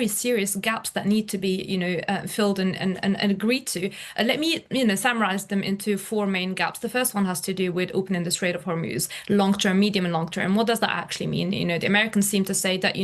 serious gaps that need to be, filled and agreed to. Let me, summarize them into four main gaps. The first one has to do with opening the Strait of Hormuz, long-term, medium, and long-term. What does that actually mean? The Americans seem to say that,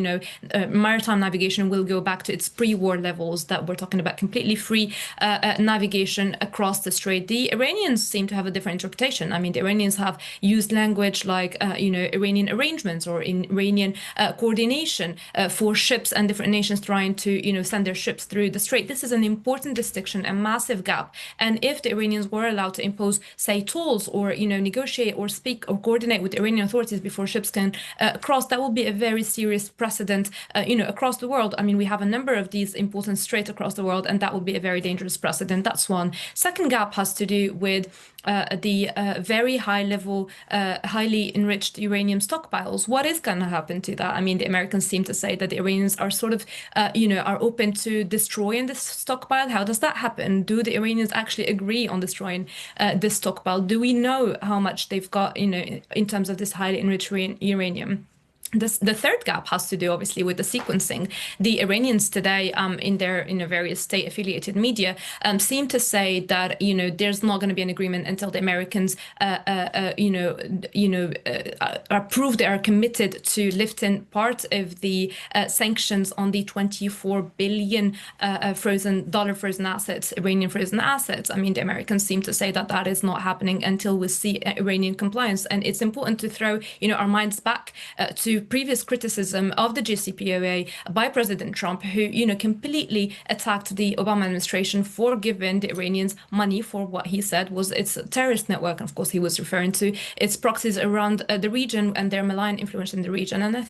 maritime navigation will go back to its pre-war levels, that we're talking about completely free navigation across the strait. The Iranians seem to have a different interpretation. I mean, the Iranians have used language like, Iranian arrangements or in Iranian coordination for ships and different nations trying to, send their ships through the strait. This is an important distinction, a massive gap. And if the Iranians were allowed to impose, say, tolls or, negotiate or speak or coordinate with Iranian authorities before ships can cross, that would be a very serious precedent, across the world. I mean, we have a number of these important straits across the world, and that would be a very dangerous precedent. That's one. Second gap has to do with the very high level, highly enriched uranium stockpiles. What is going to happen to that? I mean, the Americans seem to say that the Iranians are sort of, are open to destroying this stockpile. How does that happen? Do the Iranians actually agree on destroying this stockpile? Do we know how much they've got, in terms of this highly enriched uranium? The third gap has to do, obviously, with the sequencing. The Iranians today, in their various state-affiliated media, seem to say that there's not going to be an agreement until the Americans, prove they are committed to lifting part of the sanctions on the 24 billion frozen assets, Iranian frozen assets. I mean, the Americans seem to say that that is not happening until we see Iranian compliance, and it's important to throw our minds back to previous criticism of the JCPOA by President Trump, who completely attacked the Obama administration for giving the Iranians money for what he said was its terrorist network. And of course, he was referring to its proxies around the region and their malign influence in the region. And I